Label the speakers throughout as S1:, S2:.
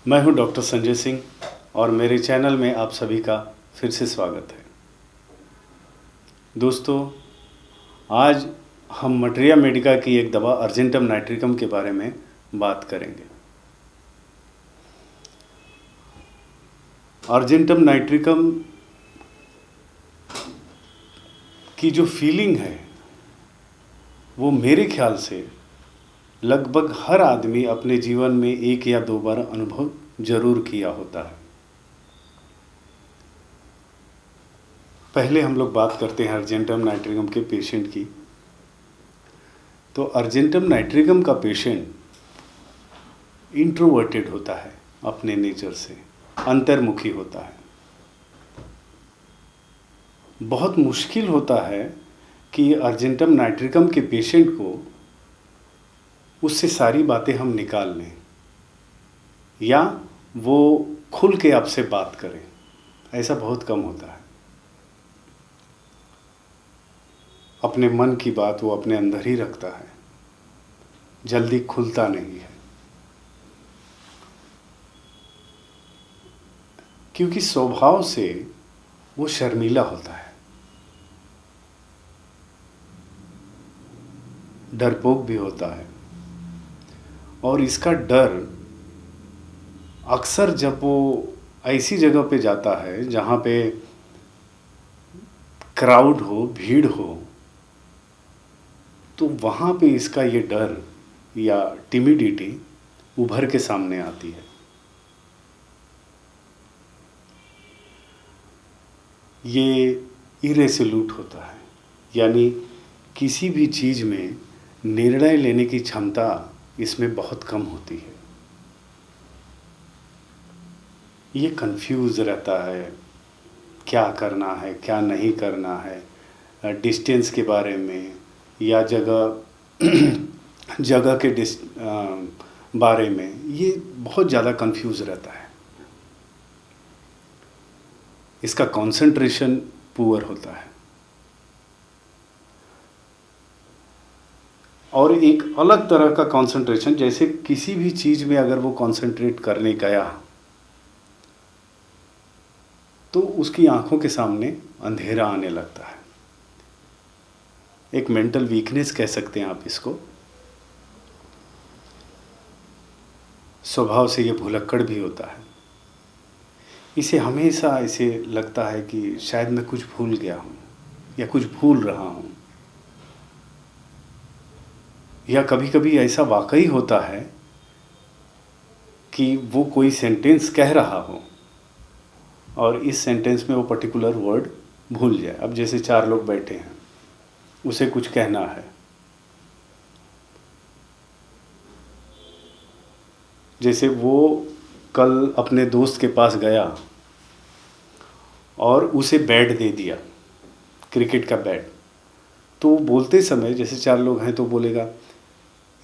S1: मैं हूं डॉक्टर संजय सिंह और मेरे चैनल में आप सभी का फिर से स्वागत है। दोस्तों, आज हम मटेरिया मेडिका की एक दवा अर्जेंटम नाइट्रिकम के बारे में बात करेंगे। अर्जेंटम नाइट्रिकम की जो फीलिंग है वो मेरे ख्याल से लगभग हर आदमी अपने जीवन में एक या दो बार अनुभव जरूर किया होता है। पहले हम लोग बात करते हैं अर्जेंटम नाइट्रिकम के पेशेंट की। तो अर्जेंटम नाइट्रिकम का पेशेंट इंट्रोवर्टेड होता है, अपने नेचर से अंतर्मुखी होता है। बहुत मुश्किल होता है कि अर्जेंटम नाइट्रिकम के पेशेंट को उससे सारी बातें हम निकाल लें या वो खुल के आपसे बात करें, ऐसा बहुत कम होता है। अपने मन की बात वो अपने अंदर ही रखता है, जल्दी खुलता नहीं है, क्योंकि स्वभाव से वो शर्मीला होता है, डरपोक भी होता है। और इसका डर अक्सर जब वो ऐसी जगह पे जाता है जहाँ पे क्राउड हो, भीड़ हो, तो वहाँ पे इसका ये डर या टिमिडिटी उभर के सामने आती है। ये इरेसोल्यूट होता है, यानी किसी भी चीज़ में निर्णय लेने की क्षमता इसमें बहुत कम होती है। ये कंफ्यूज रहता है, क्या करना है क्या नहीं करना है, डिस्टेंस के बारे में या जगह के बारे में ये बहुत ज़्यादा कंफ्यूज रहता है। इसका कंसंट्रेशन पुअर होता है और एक अलग तरह का कंसंट्रेशन, जैसे किसी भी चीज़ में अगर वो कंसंट्रेट करने गया तो उसकी आंखों के सामने अंधेरा आने लगता है। एक मेंटल वीकनेस कह सकते हैं आप इसको। स्वभाव से ये भुलक्कड़ भी होता है। इसे हमेशा ऐसे लगता है कि शायद मैं कुछ भूल गया हूँ या कुछ भूल रहा हूँ, या कभी कभी ऐसा वाकई होता है कि वो कोई सेंटेंस कह रहा हो और इस सेंटेंस में वो पर्टिकुलर वर्ड भूल जाए। अब जैसे चार लोग बैठे हैं, उसे कुछ कहना है, जैसे वो कल अपने दोस्त के पास गया और उसे बैट दे दिया, क्रिकेट का बैट। तो बोलते समय जैसे चार लोग हैं तो बोलेगा,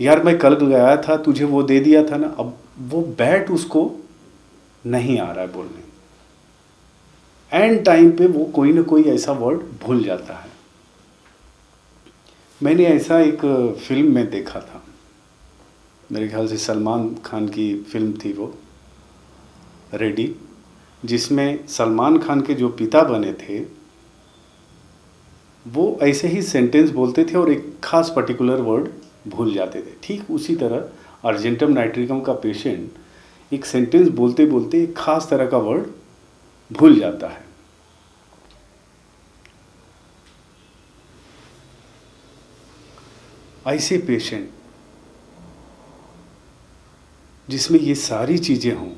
S1: यार मैं कल गया था, तुझे वो दे दिया था ना। अब वो बैट उसको नहीं आ रहा है बोलने, एंड टाइम पे वो कोई ना कोई ऐसा वर्ड भूल जाता है। मैंने ऐसा एक फिल्म में देखा था, मेरे ख्याल से सलमान खान की फिल्म थी वो, रेडी, जिसमें सलमान खान के जो पिता बने थे वो ऐसे ही सेंटेंस बोलते थे और एक खास पर्टिकुलर वर्ड भूल जाते थे। ठीक उसी तरह अर्जेंटम नाइट्रिकम का पेशेंट एक सेंटेंस बोलते बोलते एक खास तरह का वर्ड भूल जाता है। ऐसे पेशेंट जिसमें ये सारी चीज़ें हों,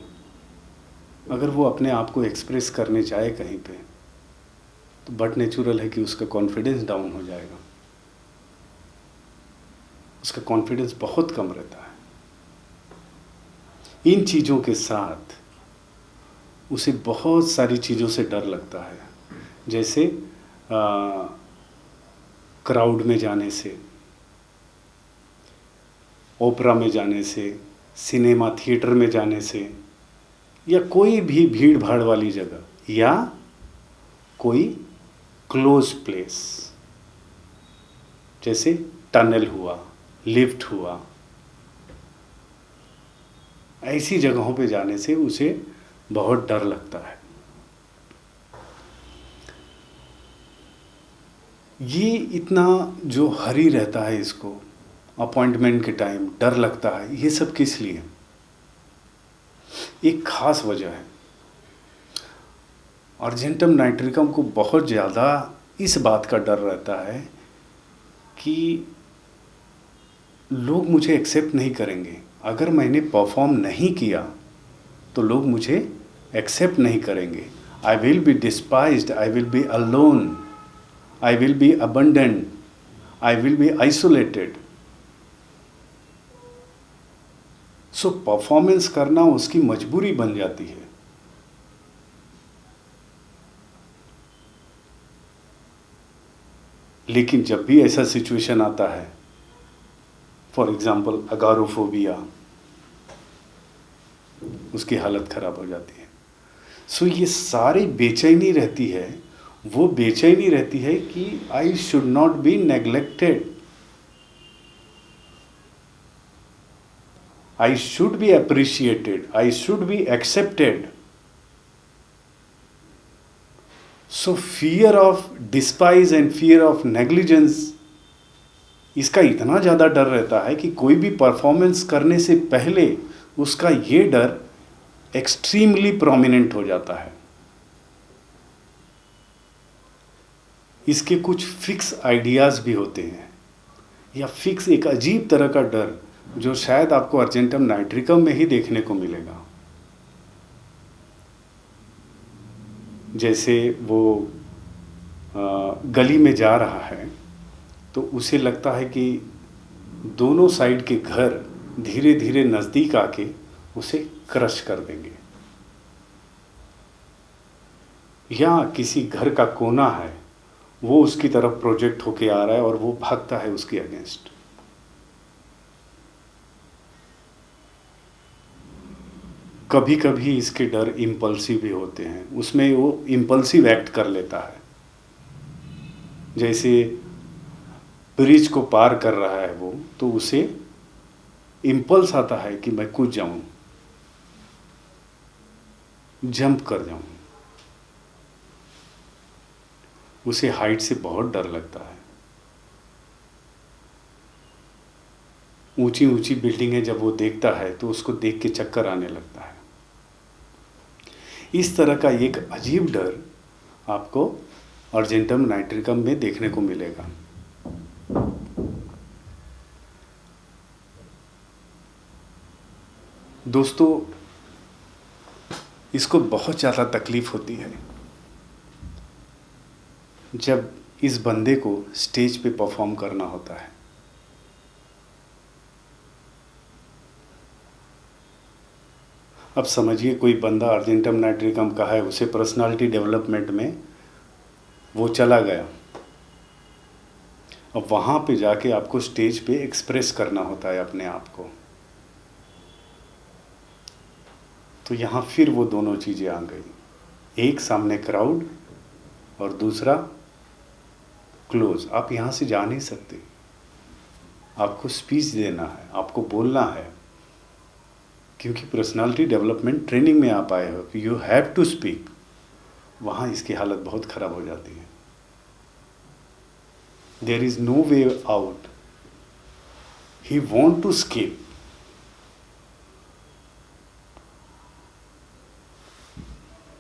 S1: अगर वो अपने आप को एक्सप्रेस करने चाहे कहीं पे, तो बट नेचुरल है कि उसका कॉन्फिडेंस डाउन हो जाएगा, उसका कॉन्फिडेंस बहुत कम रहता है। इन चीज़ों के साथ उसे बहुत सारी चीज़ों से डर लगता है, जैसे क्राउड में जाने से, ओपेरा में जाने से, सिनेमा थिएटर में जाने से, या कोई भी भीड़ भाड़ वाली जगह, या कोई क्लोज प्लेस जैसे टनल हुआ, लिफ्ट हुआ, ऐसी जगहों पे जाने से उसे बहुत डर लगता है। ये इतना जो हरी रहता है इसको अपॉइंटमेंट के टाइम, डर लगता है, ये सब किस लिए? एक खास वजह है। अर्जेंटम नाइट्रिकम को बहुत ज़्यादा इस बात का डर रहता है कि लोग मुझे एक्सेप्ट नहीं करेंगे। अगर मैंने परफॉर्म नहीं किया तो लोग मुझे एक्सेप्ट नहीं करेंगे। I will be despised, I will be alone, I will be abandoned, I will be isolated. So performance करना उसकी मजबूरी बन जाती है। लेकिन जब भी ऐसा सिचुएशन आता है, फॉर एग्जाम्पल अगारोफोबिया, उसकी हालत खराब हो जाती है। सो ये सारी बेचैनी रहती है, वो बेचैनी रहती है कि I should not be neglected, I should be appreciated, I should be accepted. So fear of despise and fear of negligence, इसका इतना ज़्यादा डर रहता है कि कोई भी परफॉर्मेंस करने से पहले उसका ये डर एक्सट्रीमली प्रोमिनेंट हो जाता है। इसके कुछ फिक्स आइडियाज़ भी होते हैं, या फिक्स एक अजीब तरह का डर जो शायद आपको अर्जेंटम नाइट्रिकम में ही देखने को मिलेगा। जैसे वो गली में जा रहा है तो उसे लगता है कि दोनों साइड के घर धीरे धीरे नज़दीक आके उसे क्रश कर देंगे, या किसी घर का कोना है वो उसकी तरफ प्रोजेक्ट होके आ रहा है और वो भागता है उसके अगेंस्ट। कभी कभी इसके डर इम्पल्सिव भी होते हैं, उसमें वो इम्पल्सिव एक्ट कर लेता है। जैसे ब्रिज को पार कर रहा है वो, तो उसे इम्पल्स आता है कि मैं कूद जाऊं, जंप कर जाऊं। उसे हाइट से बहुत डर लगता है। ऊंची ऊंची बिल्डिंगें जब वो देखता है तो उसको देख के चक्कर आने लगता है। इस तरह का एक अजीब डर आपको अर्जेंटम नाइट्रिकम में देखने को मिलेगा। दोस्तों, इसको बहुत ज़्यादा तकलीफ होती है जब इस बंदे को स्टेज पे परफॉर्म करना होता है। अब समझिए कोई बंदा अर्जेंटम नाइट्रिकम का है, उसे पर्सनालिटी डेवलपमेंट में वो चला गया, अब वहाँ पे जाके आपको स्टेज पे एक्सप्रेस करना होता है अपने आप को। तो यहाँ फिर वो दोनों चीज़ें आ गई, एक सामने क्राउड और दूसरा क्लोज। आप यहाँ से जा नहीं सकते, आपको स्पीच देना है, आपको बोलना है, क्योंकि पर्सनालिटी डेवलपमेंट ट्रेनिंग में आप आए हो, यू हैव टू स्पीक। वहाँ इसकी हालत बहुत ख़राब हो जाती है। There is no way out, he want to escape.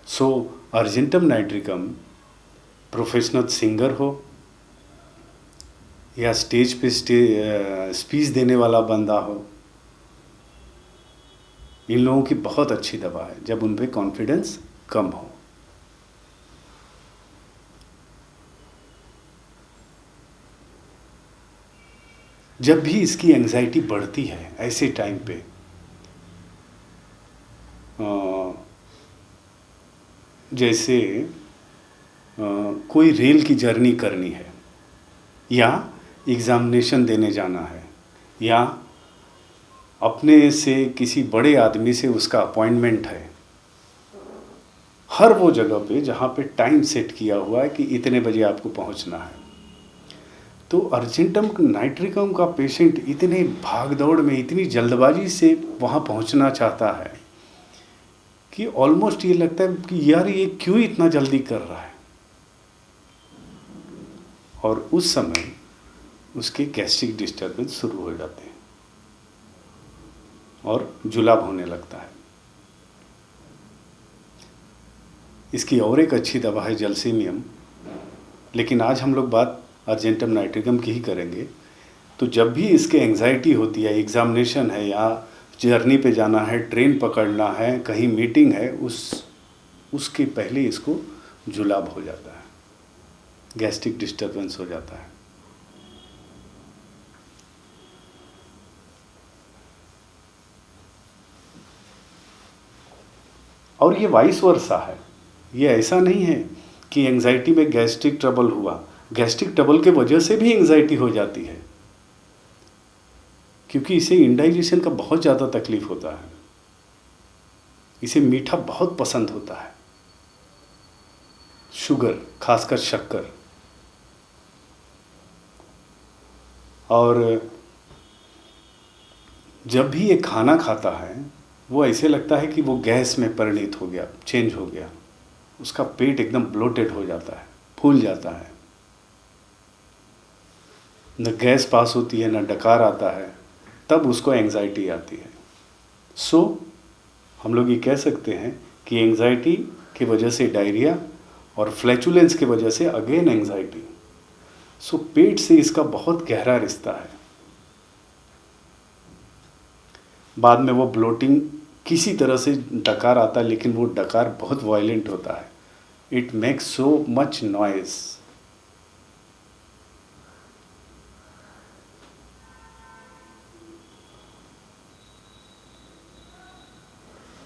S1: So argentum nitricum professional singer हो या स्टेज पे स्पीच देने वाला बंदा हो, इन लोगों की बहुत अच्छी दवा है जब उन पे कॉन्फिडेंस कम हो। जब भी इसकी एंजाइटी बढ़ती है ऐसे टाइम पे, जैसे कोई रेल की जर्नी करनी है, या एग्ज़ामिनेशन देने जाना है, या अपने से किसी बड़े आदमी से उसका अपॉइंटमेंट है, हर वो जगह पे जहाँ पे टाइम सेट किया हुआ है कि इतने बजे आपको पहुँचना है, तो अर्जेंटम नाइट्रिकम का पेशेंट इतने भाग दौड़ में, इतनी जल्दबाजी से वहाँ पहुँचना चाहता है कि ऑलमोस्ट ये लगता है कि यार ये क्यों इतना जल्दी कर रहा है। और उस समय उसके गैस्ट्रिक डिस्टर्बेंस शुरू हो जाते हैं और जुलाब होने लगता है। इसकी और एक अच्छी दवा है जलसीमियम, लेकिन आज हम लोग बात अर्जेंटम नाइट्रिकम की ही करेंगे। तो जब भी इसके एंग्जाइटी होती है, एग्ज़ामिनेशन है या जर्नी पे जाना है, ट्रेन पकड़ना है, कहीं मीटिंग है, उसके पहले इसको जुलाब हो जाता है, गैस्ट्रिक डिस्टर्बेंस हो जाता है। और ये वाइस वर्सा है, ये ऐसा नहीं है कि एंग्जाइटी में गैस्ट्रिक ट्रबल हुआ, गैस्ट्रिक ट्रबल के वजह से भी एंग्जाइटी हो जाती है, क्योंकि इसे इंडाइजेशन का बहुत ज़्यादा तकलीफ होता है। इसे मीठा बहुत पसंद होता है, शुगर, खासकर शक्कर। और जब भी ये खाना खाता है वो ऐसे लगता है कि वो गैस में परिणित हो गया, चेंज हो गया। उसका पेट एकदम ब्लोटेड हो जाता है, फूल जाता है, न गैस पास होती है, न डकार आता है, तब उसको एंग्जाइटी आती है। सो हम लोग ये कह सकते हैं कि एंग्जाइटी की वजह से डायरिया और फ्लैचुलेंस की वजह से अगेन एंग्जाइटी। सो पेट से इसका बहुत गहरा रिश्ता है। बाद में वो ब्लोटिंग किसी तरह से डकार आता है, लेकिन वो डकार बहुत वायलेंट होता है। It makes so much noise.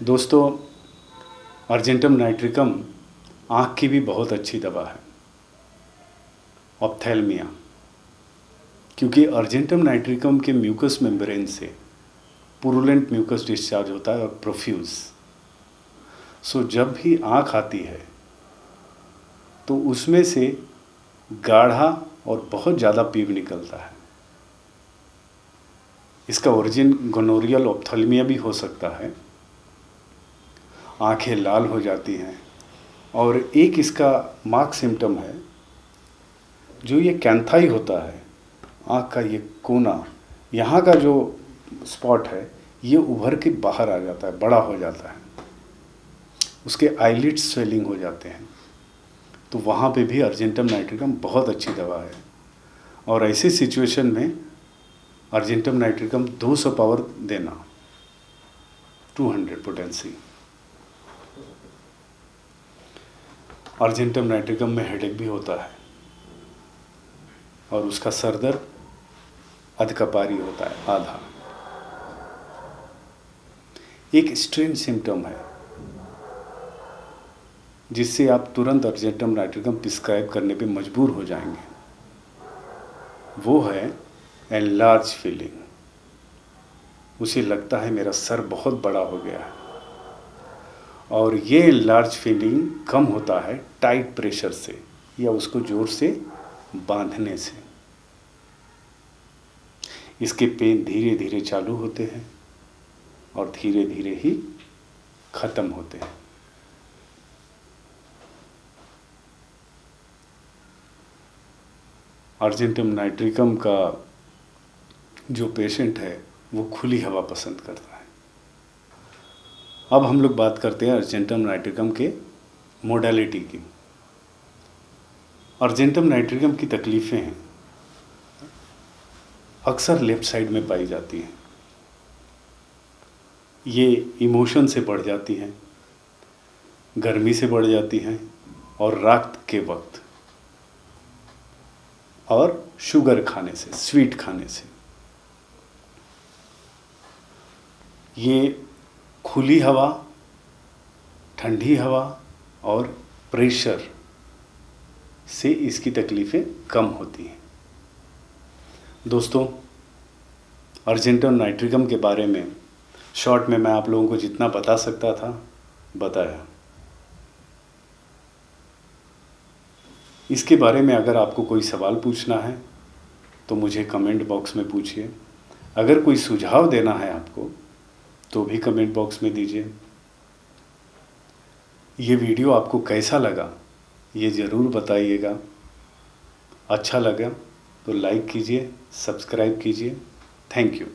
S1: दोस्तों, अर्जेंटम नाइट्रिकम आँख की भी बहुत अच्छी दवा है, ऑप्थेल्मिया, क्योंकि अर्जेंटम नाइट्रिकम के म्यूकस मेम्ब्रेन से पुरुलेंट म्यूकस डिस्चार्ज होता है और प्रोफ्यूज। सो जब भी आँख आती है तो उसमें से गाढ़ा और बहुत ज़्यादा पीप निकलता है। इसका ओरिजिन गोनोरियल ऑप्थेल्मिया भी हो सकता है। आँखें लाल हो जाती हैं। और एक इसका मार्क सिम्टम है, जो ये कैंथाई होता है, आँख का ये कोना, यहाँ का जो स्पॉट है, ये उभर के बाहर आ जाता है, बड़ा हो जाता है, उसके आईलिड्स स्वेलिंग हो जाते हैं। तो वहाँ पे भी अर्जेंटम नाइट्रिकम बहुत अच्छी दवा है। और ऐसे सिचुएशन में अर्जेंटम नाइट्रिकम 200 पावर देना, 200 पोटेंसी। अर्जेंटम नाइट्रिकम में हेडेक भी होता है और उसका सर दर्द अधकपारी होता है, आधा। एक स्ट्रेन सिम्टम है जिससे आप तुरंत अर्जेंटम नाइट्रिकम प्रिस्क्राइब करने पे मजबूर हो जाएंगे। वो है एनलार्ज फीलिंग। उसे लगता है मेरा सर बहुत बड़ा हो गया है। और ये एनलार्ज फीलिंग कम होता है टाइट प्रेशर से या उसको जोर से बांधने से। इसके पेन धीरे धीरे चालू होते हैं और धीरे धीरे ही ख़त्म होते हैं। अर्जेंटम नाइट्रिकम का जो पेशेंट है वो खुली हवा पसंद करता है। अब हम लोग बात करते हैं अर्जेंटम नाइट्रिकम के मोडालिटी की। अर्जेंटम नाइट्रिकम की तकलीफ़ें हैं अक्सर लेफ़्ट साइड में पाई जाती हैं। ये इमोशन से बढ़ जाती हैं, गर्मी से बढ़ जाती हैं और रात के वक्त, और शुगर खाने से, स्वीट खाने से। ये खुली हवा, ठंडी हवा और प्रेशर से इसकी तकलीफ़ें कम होती हैं। दोस्तों, अर्जेंटम नाइट्रिकम के बारे में शॉर्ट में मैं आप लोगों को जितना बता सकता था बताया। इसके बारे में अगर आपको कोई सवाल पूछना है तो मुझे कमेंट बॉक्स में पूछिए। अगर कोई सुझाव देना है आपको तो भी कमेंट बॉक्स में दीजिए। ये वीडियो आपको कैसा लगा ये ज़रूर बताइएगा। अच्छा लगा तो लाइक कीजिए, सब्सक्राइब कीजिए। Thank you.